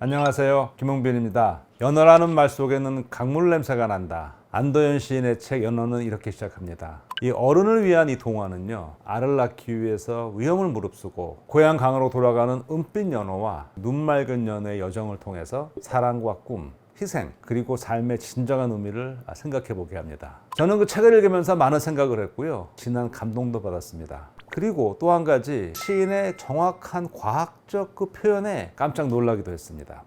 안녕하세요. 김홍빈입니다. 연어라는 말 속에는 강물 냄새가 난다. 안도현 시인의 책 연어는 이렇게 시작합니다. 이 어른을 위한 이 동화는요, 알을 낳기 위해서 위험을 무릅쓰고 고향 강으로 돌아가는 은빛 연어와 눈 맑은 연어의 여정을 통해서 사랑과 꿈, 희생, 그리고 삶의 진정한 의미를 생각해 보게 합니다. 저는 그 책을 읽으면서 많은 생각을 했고요. 진한 감동도 받았습니다. 그리고 또 한 가지, 시인의 정확한 과학적 그 표현에 깜짝 놀라기도 했습니다.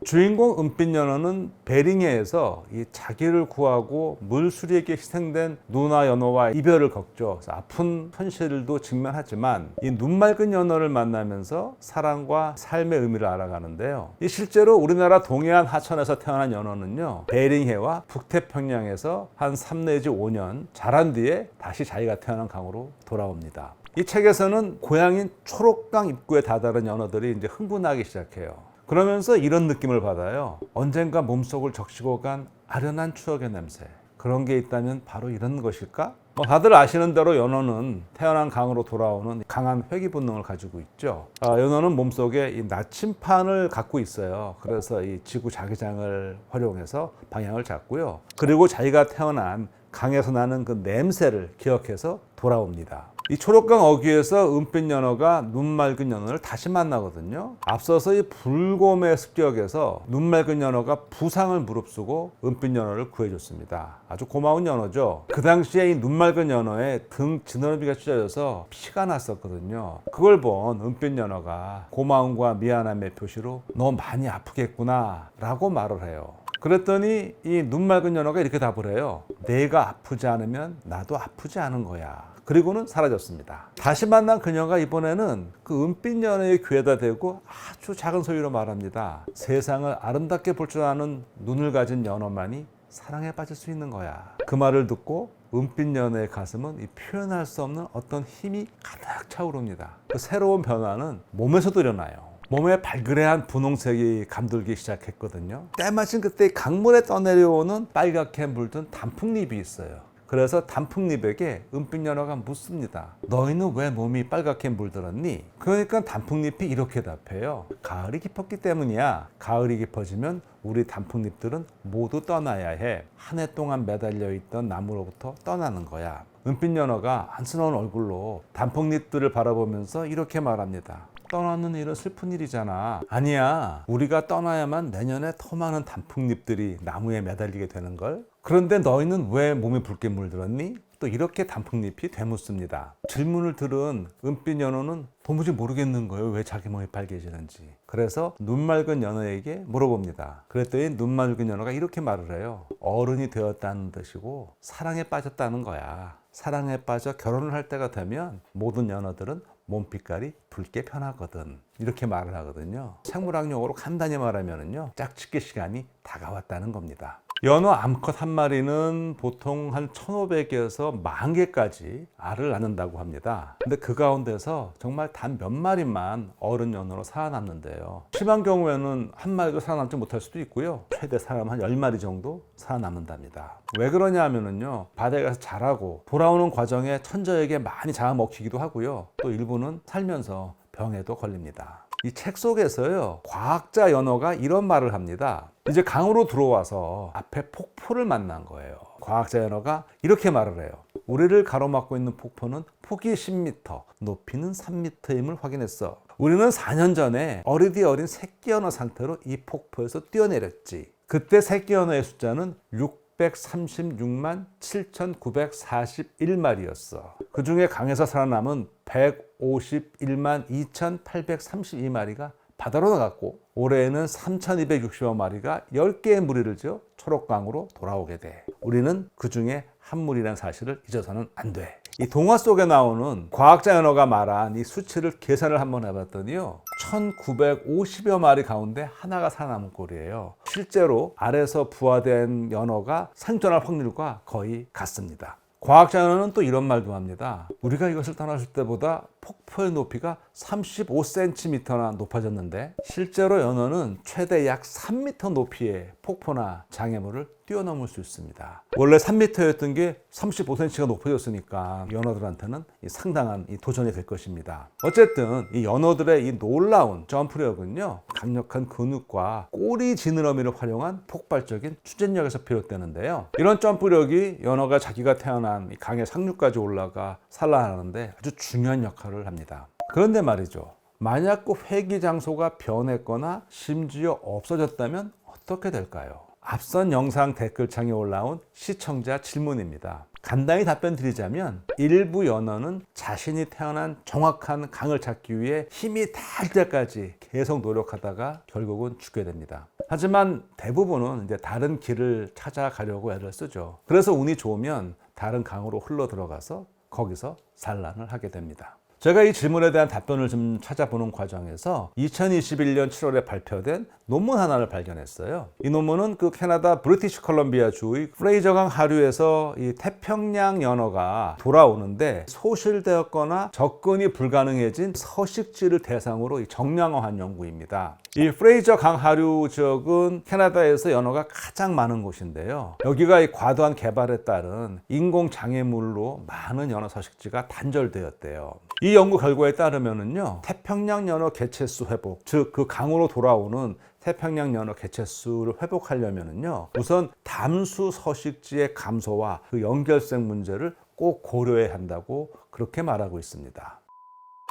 주인공 은빛 연어는 베링해에서 이 자기를 구하고 물수리에게 희생된 누나 연어와 이별을 겪죠. 아픈 현실도 직면하지만 이 눈 맑은 연어를 만나면서 사랑과 삶의 의미를 알아가는데요. 이 실제로 우리나라 동해안 하천에서 태어난 연어는요, 베링해와 북태평양에서 한 3 내지 5년 자란 뒤에 다시 자기가 태어난 강으로 돌아옵니다. 이 책에서는 고향인 초록강 입구에 다다른 연어들이 이제 흥분하기 시작해요. 그러면서 이런 느낌을 받아요. 언젠가 몸속을 적시고 간 아련한 추억의 냄새. 그런 게 있다면 바로 이런 것일까? 다들 아시는 대로 연어는 태어난 강으로 돌아오는 강한 회귀 본능을 가지고 있죠. 연어는 몸속에 이 나침판을 갖고 있어요. 그래서 이 지구 자기장을 활용해서 방향을 잡고요. 그리고 자기가 태어난 강에서 나는 그 냄새를 기억해서 돌아옵니다. 이 초록강 어귀에서 은빛 연어가 눈 맑은 연어를 다시 만나거든요. 앞서서 이 불곰의 습격에서 눈 맑은 연어가 부상을 무릅쓰고 은빛 연어를 구해줬습니다. 아주 고마운 연어죠. 그 당시에 이 눈 맑은 연어의 등 지느러미가 찢어져서 피가 났었거든요. 그걸 본 은빛 연어가 고마움과 미안함의 표시로 너 많이 아프겠구나 라고 말을 해요. 그랬더니 이 눈 맑은 연어가 이렇게 답을 해요. 내가 아프지 않으면 나도 아프지 않은 거야. 그리고는 사라졌습니다. 다시 만난 그녀가 이번에는 그 은빛 연어의 귀에다 대고 아주 작은 소리로 말합니다. 세상을 아름답게 볼 줄 아는 눈을 가진 연어만이 사랑에 빠질 수 있는 거야. 그 말을 듣고 은빛 연어의 가슴은 이 표현할 수 없는 어떤 힘이 가득 차오릅니다. 그 새로운 변화는 몸에서도 일어나요. 몸에 발그레한 분홍색이 감돌기 시작했거든요. 때마침 그때 강물에 떠내려오는 빨갛게 물든 단풍잎이 있어요. 그래서 단풍잎에게 은빛 연어가 묻습니다. 너희는 왜 몸이 빨갛게 물들었니? 그러니까 단풍잎이 이렇게 답해요. 가을이 깊었기 때문이야. 가을이 깊어지면 우리 단풍잎들은 모두 떠나야 해. 한 해 동안 매달려 있던 나무로부터 떠나는 거야. 은빛 연어가 안쓰러운 얼굴로 단풍잎들을 바라보면서 이렇게 말합니다. 떠나는 일은 슬픈 일이잖아. 아니야. 우리가 떠나야만 내년에 더 많은 단풍잎들이 나무에 매달리게 되는걸. 그런데 너희는 왜 몸이 붉게 물들었니? 또 이렇게 단풍잎이 되묻습니다. 질문을 들은 은빛 연어는 도무지 모르겠는 거예요. 왜 자기 몸이 빨개지는지. 그래서 눈 맑은 연어에게 물어봅니다. 그랬더니 눈 맑은 연어가 이렇게 말을 해요. 어른이 되었다는 뜻이고 사랑에 빠졌다는 거야. 사랑에 빠져 결혼을 할 때가 되면 모든 연어들은 몸빛깔이 붉게 변하거든. 이렇게 말을 하거든요. 생물학 용어로 간단히 말하면요, 짝짓기 시간이 다가왔다는 겁니다. 연어 암컷 한 마리는 보통 한 1,500개에서 10,000개까지 알을 낳는다고 합니다. 근데 그 가운데서 정말 단 몇 마리만 어른 연어로 살아남는데요. 심한 경우에는 한 마리도 살아남지 못할 수도 있고요. 최대 사람 한 10마리 정도 살아남는답니다. 왜 그러냐 하면은요, 바다에 가서 자라고 돌아오는 과정에 천적에게 많이 잡아먹히기도 하고요. 또 일부는 살면서 병에도 걸립니다. 이 책 속에서요, 과학자 연어가 이런 말을 합니다. 이제 강으로 들어와서 앞에 폭포를 만난 거예요. 과학자 연어가 이렇게 말을 해요. 우리를 가로막고 있는 폭포는 폭이 10m, 높이는 3m임을 확인했어. 우리는 4년 전에 어리디 어린 새끼 연어 상태로 이 폭포에서 뛰어내렸지. 그때 새끼 연어의 숫자는 636만 7,941마리였어. 그 중에 강에서 살아남은 151만 2,832마리가 바다로 나갔고, 올해에는 3,260여 마리가 10개의 무리를 지어 초록강으로 돌아오게 돼. 우리는 그 중에 한 무리라는 사실을 잊어서는 안 돼. 이 동화 속에 나오는 과학자 연어가 말한 이 수치를 계산을 한번 해봤더니요, 1,950여 마리 가운데 하나가 살아남은 꼴이에요. 실제로 알에서 부화된 연어가 생존할 확률과 거의 같습니다. 과학자 연어는 또 이런 말도 합니다. 우리가 이것을 떠났을 때보다 폭포의 높이가 35cm나 높아졌는데 실제로 연어는 최대 약 3m 높이의 폭포나 장애물을 뛰어넘을 수 있습니다. 원래 3m였던 게 35cm가 높아졌으니까 연어들한테는 상당한 도전이 될 것입니다. 어쨌든 이 연어들의 이 놀라운 점프력은요, 강력한 근육과 꼬리 지느러미를 활용한 폭발적인 추진력에서 비롯되는데요. 이런 점프력이 연어가 자기가 태어난 이 강의 상류까지 올라가 산란하는데 아주 중요한 역할을 합니다. 그런데 말이죠, 만약 그 회귀 장소가 변했거나 심지어 없어졌다면 어떻게 될까요? 앞선 영상 댓글창에 올라온 시청자 질문입니다. 간단히 답변 드리자면, 일부 연어는 자신이 태어난 정확한 강을 찾기 위해 힘이 닿을 때까지 계속 노력하다가 결국은 죽게 됩니다. 하지만 대부분은 이제 다른 길을 찾아가려고 애를 쓰죠. 그래서 운이 좋으면 다른 강으로 흘러 들어가서 거기서 산란을 하게 됩니다. 제가 이 질문에 대한 답변을 좀 찾아보는 과정에서 2021년 7월에 발표된 논문 하나를 발견했어요. 이 논문은 그 캐나다 브리티시 컬럼비아주의 프레이저강 하류에서 이 태평양 연어가 돌아오는데 소실되었거나 접근이 불가능해진 서식지를 대상으로 정량화한 연구입니다. 이 프레이저 강 하류 지역은 캐나다에서 연어가 가장 많은 곳인데요. 여기가 이 과도한 개발에 따른 인공 장애물로 많은 연어 서식지가 단절되었대요. 이 연구 결과에 따르면은요, 태평양 연어 개체수 회복, 즉 그 강으로 돌아오는 태평양 연어 개체수를 회복하려면은요, 우선 담수 서식지의 감소와 그 연결성 문제를 꼭 고려해야 한다고 그렇게 말하고 있습니다.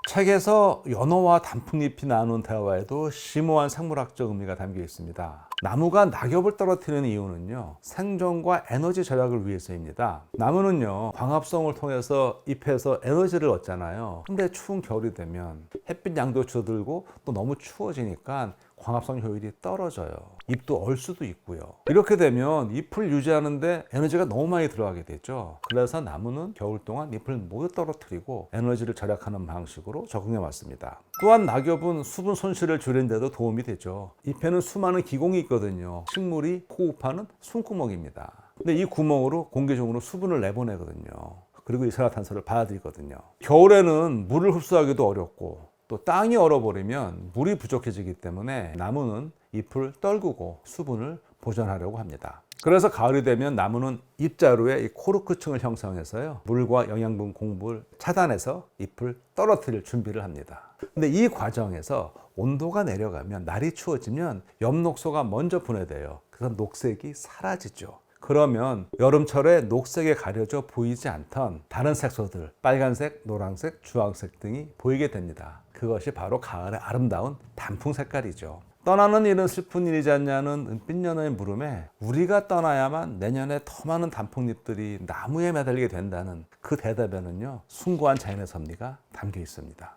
책에서 연어와 단풍잎이 나눈 대화에도 심오한 생물학적 의미가 담겨 있습니다. 나무가 낙엽을 떨어뜨리는 이유는요, 생존과 에너지 절약을 위해서입니다. 나무는요, 광합성을 통해서 잎에서 에너지를 얻잖아요. 근데 추운 겨울이 되면 햇빛 양도 줄어들고 또 너무 추워지니까 광합성 효율이 떨어져요. 잎도 얼 수도 있고요. 이렇게 되면 잎을 유지하는데 에너지가 너무 많이 들어가게 되죠. 그래서 나무는 겨울 동안 잎을 모두 떨어뜨리고 에너지를 절약하는 방식으로 적응해 왔습니다. 또한 낙엽은 수분 손실을 줄이는 데도 도움이 되죠. 잎에는 수많은 기공이 있거든요. 식물이 호흡하는 숨구멍입니다. 근데 이 구멍으로 공기 중으로 수분을 내보내거든요. 그리고 이산화탄소를 받아들이거든요. 겨울에는 물을 흡수하기도 어렵고 또 땅이 얼어버리면 물이 부족해지기 때문에 나무는 잎을 떨구고 수분을 보존하려고 합니다. 그래서 가을이 되면 나무는 잎자루에 이 코르크층을 형성해서요, 물과 영양분 공급을 차단해서 잎을 떨어뜨릴 준비를 합니다. 근데 이 과정에서 온도가 내려가면, 날이 추워지면 엽록소가 먼저 분해돼요. 그래서 녹색이 사라지죠. 그러면 여름철에 녹색에 가려져 보이지 않던 다른 색소들, 빨간색, 노란색, 주황색 등이 보이게 됩니다. 그것이 바로 가을의 아름다운 단풍 색깔이죠. 떠나는 일은 슬픈 일이지 않냐는 은빛 연어의 물음에 우리가 떠나야만 내년에 더 많은 단풍잎들이 나무에 매달리게 된다는 그 대답에는요, 숭고한 자연의 섭리가 담겨 있습니다.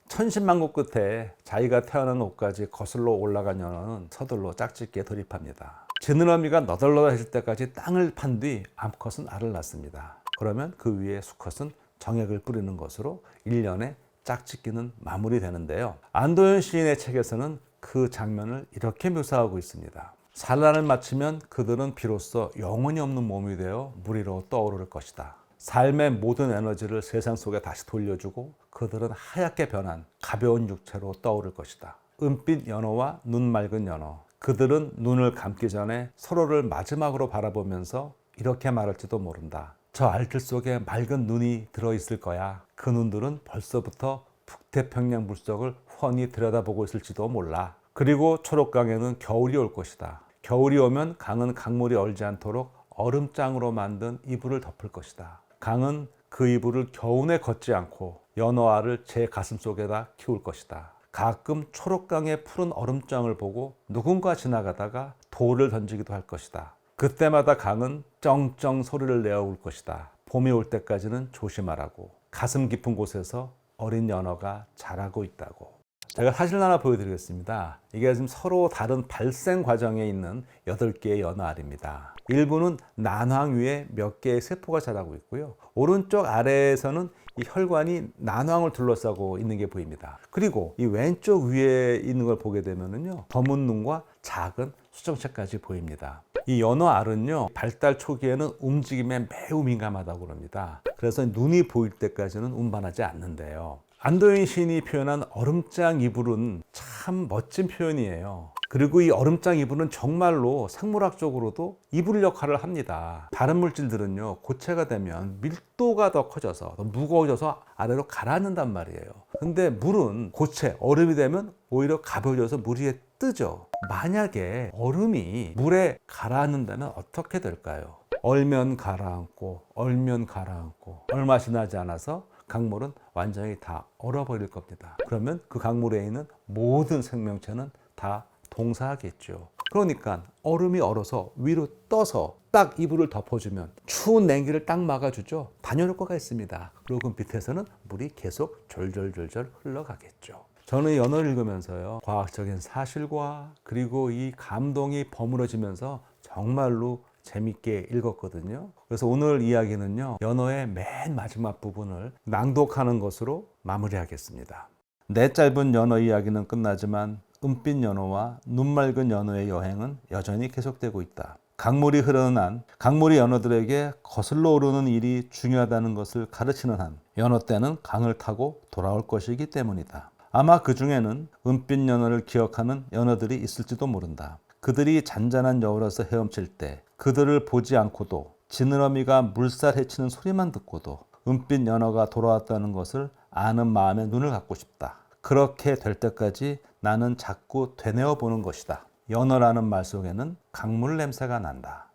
천신만고 끝에 자기가 태어난 옷까지 거슬러 올라간 연어는 서둘러 짝짓기에 돌입합니다. 지느러미가 너덜너덜해질 때까지 땅을 판 뒤 암컷은 알을 낳습니다. 그러면 그 위에 수컷은 정액을 뿌리는 것으로 1년의 짝짓기는 마무리되는데요. 안도현 시인의 책에서는 그 장면을 이렇게 묘사하고 있습니다. 산란을 마치면 그들은 비로소 영혼이 없는 몸이 되어 물 위로 떠오를 것이다. 삶의 모든 에너지를 세상 속에 다시 돌려주고 그들은 하얗게 변한 가벼운 육체로 떠오를 것이다. 은빛 연어와 눈 맑은 연어, 그들은 눈을 감기 전에 서로를 마지막으로 바라보면서 이렇게 말할지도 모른다. 저 알들 속에 맑은 눈이 들어있을 거야. 그 눈들은 벌써부터 북태평양 물속을 훤히 들여다보고 있을지도 몰라. 그리고 초록강에는 겨울이 올 것이다. 겨울이 오면 강은 강물이 얼지 않도록 얼음장으로 만든 이불을 덮을 것이다. 강은 그 이불을 겨우내 걷지 않고 연어알을 제 가슴 속에다 키울 것이다. 가끔 초록강의 푸른 얼음장을 보고 누군가 지나가다가 돌을 던지기도 할 것이다. 그때마다 강은 쩡쩡 소리를 내어 울 것이다. 봄이 올 때까지는 조심하라고. 가슴 깊은 곳에서 어린 연어가 자라고 있다고. 제가 사진 하나 보여드리겠습니다. 이게 지금 서로 다른 발생 과정에 있는 8개의 연어알입니다. 일부는 난황 위에 몇 개의 세포가 자라고 있고요. 오른쪽 아래에서는 이 혈관이 난황을 둘러싸고 있는 게 보입니다. 그리고 이 왼쪽 위에 있는 걸 보게 되면요, 검은 눈과 작은 수정체까지 보입니다. 이 연어알은요, 발달 초기에는 움직임에 매우 민감하다고 합니다. 그래서 눈이 보일 때까지는 운반하지 않는데요. 안도인 시인이 표현한 얼음장 이불은 참 멋진 표현이에요. 그리고 이 얼음장 이불은 정말로 생물학적으로도 이불 역할을 합니다. 다른 물질들은요, 고체가 되면 밀도가 더 커져서 더 무거워져서 아래로 가라앉는단 말이에요. 근데 물은 고체, 얼음이 되면 오히려 가벼워져서 물 위에 뜨죠. 만약에 얼음이 물에 가라앉는다면 어떻게 될까요? 얼면 가라앉고 얼면 가라앉고 얼마 지나지 않아서 강물은 완전히 다 얼어버릴 겁니다. 그러면 그 강물에 있는 모든 생명체는 다 동사하겠죠. 그러니까 얼음이 얼어서 위로 떠서 딱 이불을 덮어주면 추운 냉기를 딱 막아주죠. 단열 효과가 있습니다. 그리고 그 밑에서는 물이 계속 졸졸졸졸 흘러가겠죠. 저는 연어를 읽으면서요, 과학적인 사실과 그리고 이 감동이 버무러지면서 정말로 재밌게 읽었거든요. 그래서 오늘 이야기는요, 연어의 맨 마지막 부분을 낭독하는 것으로 마무리하겠습니다. 내 짧은 연어 이야기는 끝나지만 은빛 연어와 눈 맑은 연어의 여행은 여전히 계속되고 있다. 강물이 흐르는 한, 강물이 연어들에게 거슬러 오르는 일이 중요하다는 것을 가르치는 한, 연어 떼는 강을 타고 돌아올 것이기 때문이다. 아마 그 중에는 은빛 연어를 기억하는 연어들이 있을지도 모른다. 그들이 잔잔한 여울에서 헤엄칠 때 그들을 보지 않고도 지느러미가 물살 헤치는 소리만 듣고도 은빛 연어가 돌아왔다는 것을 아는 마음의 눈을 갖고 싶다. 그렇게 될 때까지 나는 자꾸 되뇌어 보는 것이다. 연어라는 말 속에는 강물 냄새가 난다.